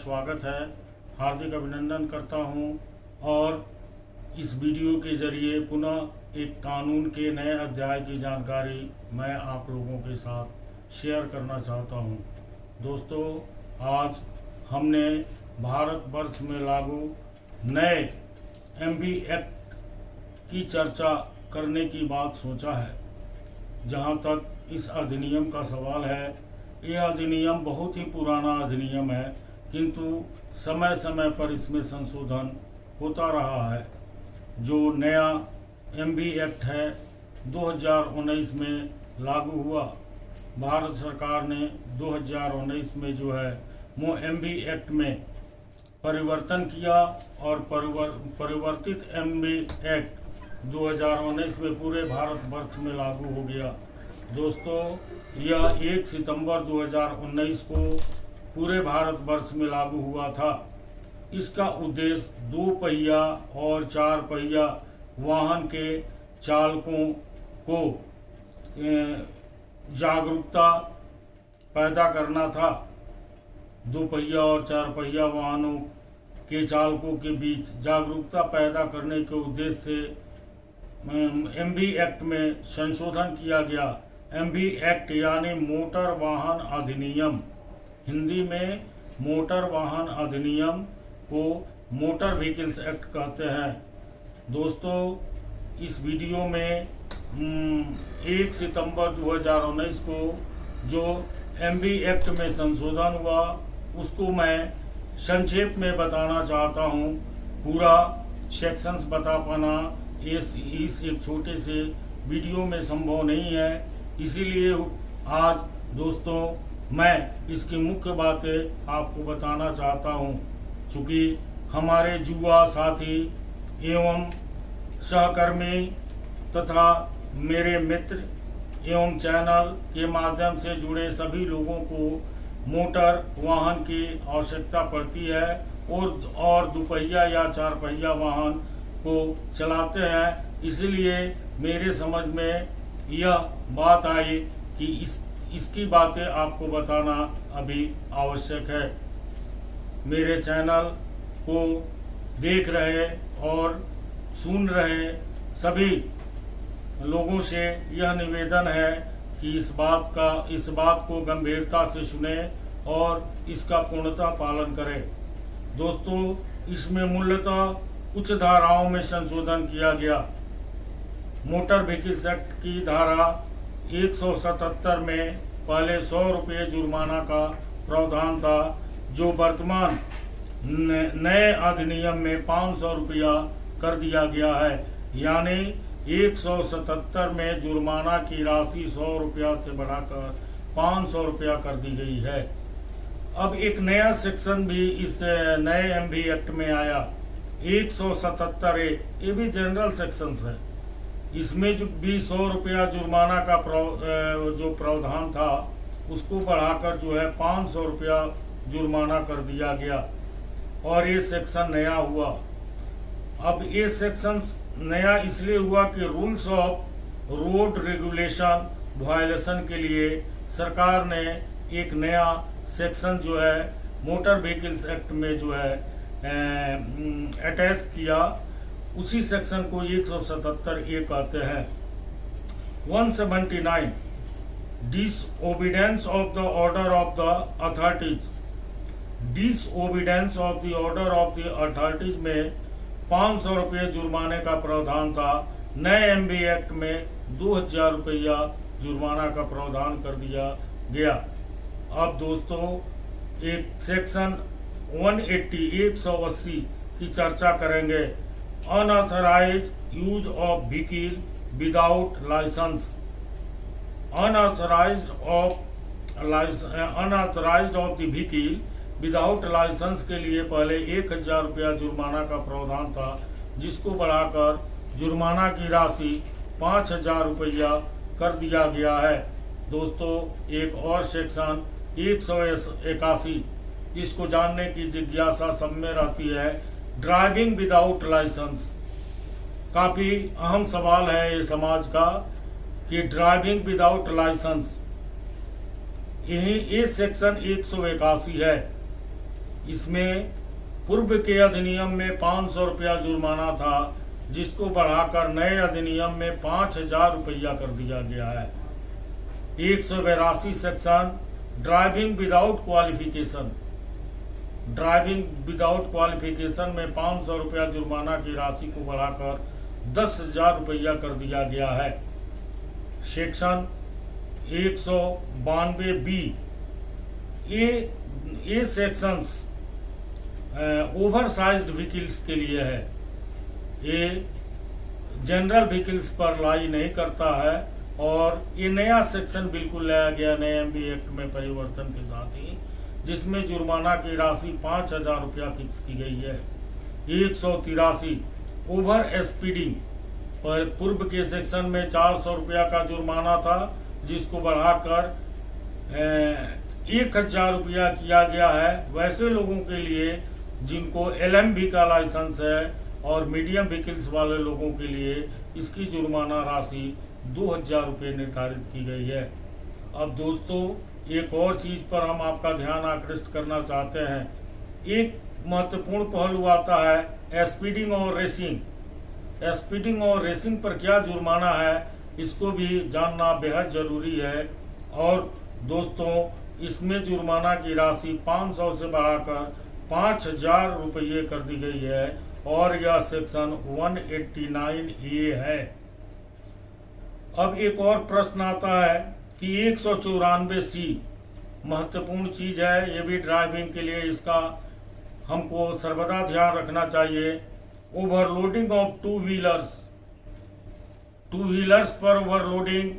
स्वागत है, हार्दिक अभिनंदन करता हूं और इस वीडियो के जरिए पुनः एक कानून के नए अध्याय की जानकारी मैं आप लोगों के साथ शेयर करना चाहता हूं। दोस्तों, आज हमने भारतवर्ष में लागू नए एमबी एक्ट की चर्चा करने की बात सोचा है। जहां तक इस अधिनियम का सवाल है, यह अधिनियम बहुत ही पुराना अधिनियम है, किंतु समय समय पर इसमें संशोधन होता रहा है। जो नया एमबी एक्ट है 2019 में लागू हुआ। भारत सरकार ने 2019 में जो है वो एमबी एक्ट में परिवर्तन किया और परिवर्तित एमबी एक्ट 2019 में पूरे भारतवर्ष में लागू हो गया। दोस्तों, यह 1 सितंबर 2019 को पूरे भारतवर्ष में लागू हुआ था। इसका उद्देश्य 2 पहिया और 4 पहिया वाहन के चालकों को जागरूकता पैदा करना था। 2 पहिया और 4 पहिया वाहनों के चालकों के बीच जागरूकता पैदा करने के उद्देश्य से एमबी एक्ट में संशोधन किया गया। एमबी एक्ट यानी मोटर वाहन अधिनियम, हिंदी में मोटर वाहन अधिनियम को मोटर व्हीकल्स एक्ट कहते हैं। दोस्तों, इस वीडियो में 1 सितंबर 2019 को जो एमबी एक्ट में संशोधन हुआ उसको मैं संक्षेप में बताना चाहता हूं। पूरा सेक्शंस बता पाना इस एक छोटे से वीडियो में संभव नहीं है, इसीलिए आज दोस्तों मैं इसकी मुख्य बातें आपको बताना चाहता हूं। चूँकि हमारे युवा साथी एवं सहकर्मी तथा मेरे मित्र एवं चैनल के माध्यम से जुड़े सभी लोगों को मोटर वाहन की आवश्यकता पड़ती है और 2 पहिया या 4 पहिया वाहन को चलाते हैं। इसलिए मेरे समझ में यह बात आई कि इसकी बातें आपको बताना अभी आवश्यक है। मेरे चैनल को देख रहे और सुन रहे सभी लोगों से यह निवेदन है कि इस बात को गंभीरता से सुने और इसका पूर्णतः पालन करें। दोस्तों, इसमें मूलतः कुछ धाराओं में संशोधन किया गया। मोटर व्हीकल्स एक्ट की धारा 177 में पहले 100 रुपये जुर्माना का प्रावधान था, जो वर्तमान नए अधिनियम में 500 रुपया कर दिया गया है। यानी 177 में जुर्माना की राशि 100 रुपया से बढ़ाकर 500 रुपया कर दी गई है। अब एक नया सेक्शन भी इस नए एमबी एक्ट में आया, 177A। ये भी जनरल सेक्शंस है। इसमें जो भी 100 रुपया जुर्माना का जो प्रावधान था उसको बढ़ाकर जो है 500 रुपया जुर्माना कर दिया गया और ये सेक्शन नया हुआ। अब ये सेक्शन नया इसलिए हुआ कि rules of road regulation violation के लिए सरकार ने एक नया सेक्शन जो है मोटर व्हीकल्स एक्ट में जो है अटैच किया। उसी सेक्शन को 177A कहते हैं। 179 disobedience of the order of the authorities. Disobedience of the order of the authorities में 500 रुपये जुर्माने का प्रावधान था। नए एमबी एक्ट में 2000 रुपया जुर्माना का प्रावधान कर दिया गया। अब दोस्तों एक सेक्शन 180 की चर्चा करेंगे। Unauthorized use of vehicle without license. Unauthorized of the vehicle without license के लिए पहले 1000 रुपया जुर्माना का प्रावधान था, जिसको बढ़ाकर जुर्माना की राशि 5000 रुपया कर दिया गया है। दोस्तों, एक और सेक्शन 181, इसको जानने की जिज्ञासा सब में रहती है। Driving without license. काफ़ी अहम सवाल है ये समाज का कि ड्राइविंग विदाउट लाइसेंस, यही ये सेक्शन 181 है। इसमें पूर्व के अधिनियम में 500 रुपया जुर्माना था, जिसको बढ़ाकर नए अधिनियम में 5000 रुपया कर दिया गया है। 182 section driving without qualification, driving without qualification में 500 रुपया जुर्माना की राशि को बढ़ाकर 10,000 रुपया कर दिया गया है। सेक्शन 192 बी, ये सेक्शंस ओवर साइज्ड व्हीकल्स के लिए है। ये जनरल व्हीकल्स पर लाई नहीं करता है और ये नया सेक्शन बिल्कुल लाया गया नए एमवी एक्ट में परिवर्तन के साथ ही, जिसमें जुर्माना की राशि 5,000 रुपया फिक्स की गई है। 183 ओवर स्पीडिंग पर पूर्व के सेक्शन में 400 रुपया का जुर्माना था, जिसको बढ़ाकर 1,000 रुपया किया गया है। वैसे लोगों के लिए जिनको LMV का लाइसेंस है और मीडियम व्हीकल्स वाले लोगों के लिए इसकी जुर्माना राशि 2,000 रुपये निर्धारित की गई है। अब दोस्तों एक और चीज पर हम आपका ध्यान आकृष्ट करना चाहते हैं। एक महत्वपूर्ण पहलू आता है स्पीडिंग और रेसिंग। स्पीडिंग और रेसिंग पर क्या जुर्माना है, इसको भी जानना बेहद जरूरी है। और दोस्तों इसमें जुर्माना की राशि 500 से बढ़ाकर 5,000 रुपये कर दी गई है और यह सेक्शन 189A है। अब एक और प्रश्न आता है कि 194C महत्वपूर्ण चीज है, ये भी ड्राइविंग के लिए इसका हमको सर्वदा ध्यान रखना चाहिए। ओवरलोडिंग ऑफ टू व्हीलर्स पर ओवरलोडिंग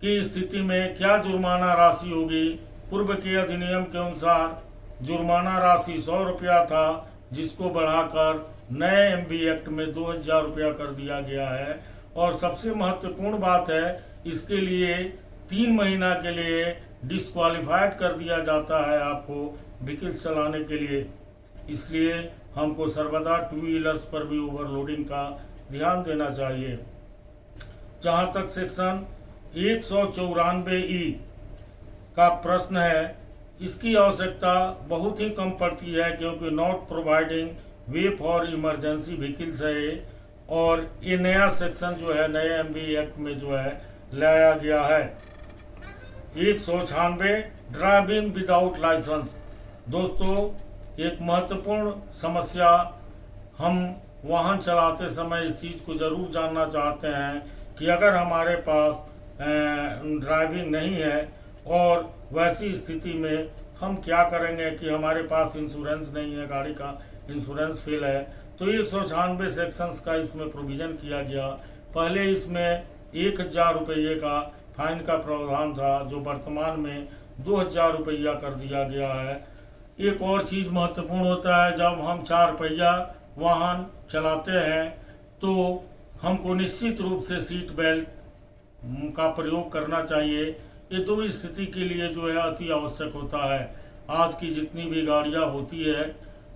की स्थिति में क्या जुर्माना राशि होगी। पूर्व के अधिनियम के अनुसार जुर्माना राशि 100 रुपया था, जिसको बढ़ाकर नए एमवी एक्ट में 2,000 रुपया कर दिया गया है। और सबसे महत्वपूर्ण बात है, इसके लिए 3 महीना के लिए डिस्क्वालीफाइड कर दिया जाता है आपको व्हीकल चलाने के लिए। इसलिए हमको सर्वदा टू व्हीलर्स पर भी ओवरलोडिंग का ध्यान देना चाहिए। जहां तक सेक्शन 194E का प्रश्न है, इसकी आवश्यकता बहुत ही कम पड़ती है, क्योंकि not providing way for emergency vehicles है और ये नया सेक्शन जो है नए एमवी एक्ट में जो है लाया गया है। 196 ड्राइविंग विदाउट लाइसेंस। दोस्तों एक महत्वपूर्ण समस्या, हम वाहन चलाते समय इस चीज को जरूर जानना चाहते हैं कि अगर हमारे पास ड्राइविंग नहीं है और वैसी स्थिति में हम क्या करेंगे कि हमारे पास इंश्योरेंस नहीं है, गाड़ी का इंश्योरेंस फेल है, तो 196 सेक्शंस का इसमें प्रोविजन किया गया। पहले इसमें 1,000 रुपये का फाइन का प्रावधान था, जो वर्तमान में 2,000 रुपया कर दिया गया है। एक और चीज महत्वपूर्ण होता है, जब हम 4 पहिया वाहन चलाते हैं तो हमको निश्चित रूप से सीट बेल्ट का प्रयोग करना चाहिए। ये दो स्थिति के लिए जो है अति आवश्यक होता है। आज की जितनी भी गाड़ियां होती है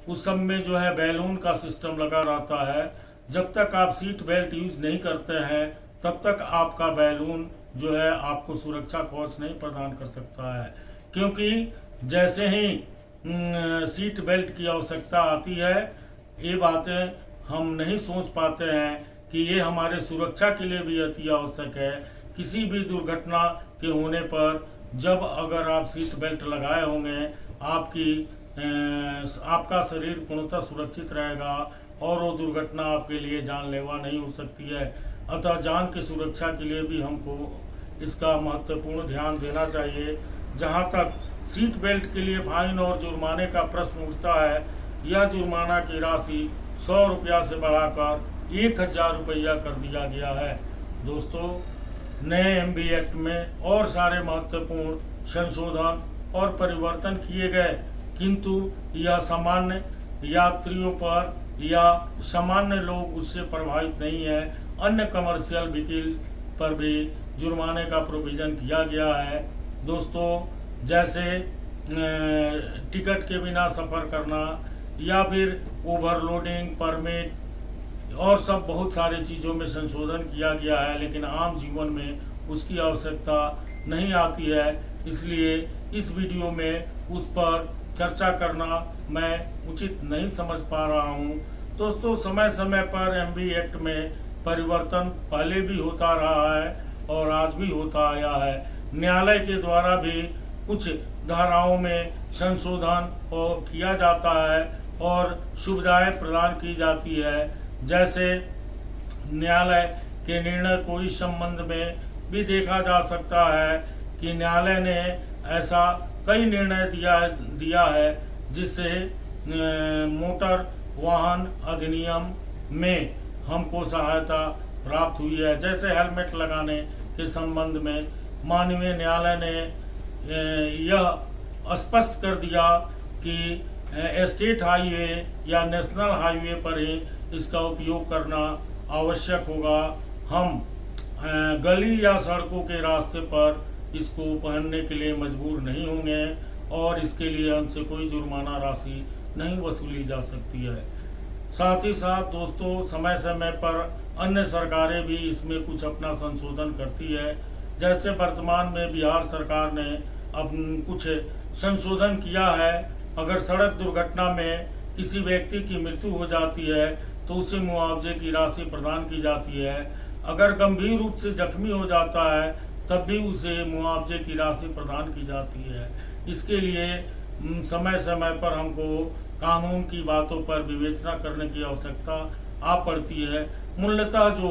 उस सब में जो है बैलून का सिस्टम लगा रहता है। जब तक आप सीट बेल्ट यूज नहीं करते हैं तब तक आपका बैलून जो है आपको सुरक्षा कवच नहीं प्रदान कर सकता है, क्योंकि जैसे ही सीट बेल्ट की आवश्यकता आती है, ये बातें हम नहीं सोच पाते हैं कि ये हमारे सुरक्षा के लिए भी अति आवश्यक है। किसी भी दुर्घटना के होने पर जब अगर आप सीट बेल्ट लगाए होंगे, आपका शरीर पूर्णतः सुरक्षित रहेगा और वो दुर्घटना आपके लिए जानलेवा नहीं हो सकती है। अतः जान की सुरक्षा के लिए भी हमको इसका महत्वपूर्ण ध्यान देना चाहिए। जहां तक सीट बेल्ट के लिए फाइन और जुर्माने का प्रश्न उठता है, यह जुर्माना की राशि 100 रुपया से बढ़ाकर 1,000 रुपया कर दिया गया है। दोस्तों नए एमवी एक्ट में और सारे महत्वपूर्ण संशोधन और परिवर्तन किए गए, किंतु यह सामान्य यात्रियों पर या सामान्य लोग उससे प्रभावित नहीं है। अन्य कमर्शियल व्हीकल पर भी जुर्माने का प्रोविजन किया गया है। दोस्तों जैसे टिकट के बिना सफ़र करना या फिर ओवरलोडिंग परमिट और सब बहुत सारी चीज़ों में संशोधन किया गया है, लेकिन आम जीवन में उसकी आवश्यकता नहीं आती है। इसलिए इस वीडियो में उस पर चर्चा करना मैं उचित नहीं समझ पा रहा हूँ। दोस्तों, समय समय पर एमवी एक्ट में परिवर्तन पहले भी होता रहा है और आज भी होता आया है। न्यायालय के द्वारा भी कुछ धाराओं में संशोधन किया जाता है और सुविधाएं प्रदान की जाती है। जैसे न्यायालय के निर्णय को इस संबंध में भी देखा जा सकता है कि न्यायालय ने ऐसा कई निर्णय दिया है जिससे मोटर वाहन अधिनियम में हमको सहायता प्राप्त हुई है। जैसे हेलमेट लगाने के संबंध में माननीय न्यायालय ने यह स्पष्ट कर दिया कि स्टेट हाईवे या नेशनल हाईवे पर ही इसका उपयोग करना आवश्यक होगा। हम गली या सड़कों के रास्ते पर इसको पहनने के लिए मजबूर नहीं होंगे और इसके लिए हमसे कोई जुर्माना राशि नहीं वसूली जा सकती है। साथ ही साथ दोस्तों, समय समय पर अन्य सरकारें भी इसमें कुछ अपना संशोधन करती है। जैसे वर्तमान में बिहार सरकार ने अब कुछ संशोधन किया है। अगर सड़क दुर्घटना में किसी व्यक्ति की मृत्यु हो जाती है तो उसे मुआवजे की राशि प्रदान की जाती है। अगर गंभीर रूप से जख्मी हो जाता है तब भी उसे मुआवजे की राशि प्रदान की जाती है। इसके लिए समय समय पर हमको कानून की बातों पर विवेचना करने की आवश्यकता आ पड़ती है। मूलतः जो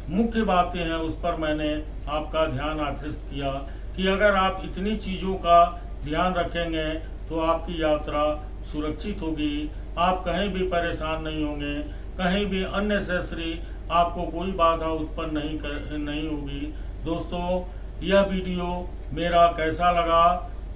मुख्य बातें हैं उस पर मैंने आपका ध्यान आकृष्ट किया कि अगर आप इतनी चीज़ों का ध्यान रखेंगे तो आपकी यात्रा सुरक्षित होगी, आप कहीं भी परेशान नहीं होंगे, कहीं भी अननेसेसरी आपको कोई बाधा उत्पन्न नहीं होगी। दोस्तों, यह वीडियो मेरा कैसा लगा?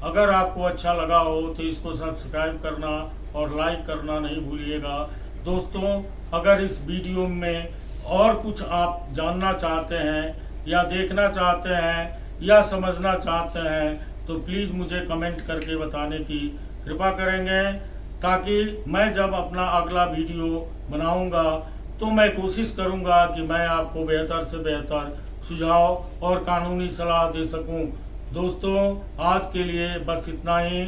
अगर आपको अच्छा लगा हो तो इसको सब्सक्राइब करना और लाइक करना नहीं भूलिएगा। दोस्तों, अगर इस वीडियो में और कुछ आप जानना चाहते हैं या देखना चाहते हैं या समझना चाहते हैं तो प्लीज़ मुझे कमेंट करके बताने की कृपा करेंगे, ताकि मैं जब अपना अगला वीडियो बनाऊंगा तो मैं कोशिश करूंगा कि मैं आपको बेहतर से बेहतर सुझाव और कानूनी सलाह दे सकूं। दोस्तों, आज के लिए बस इतना ही।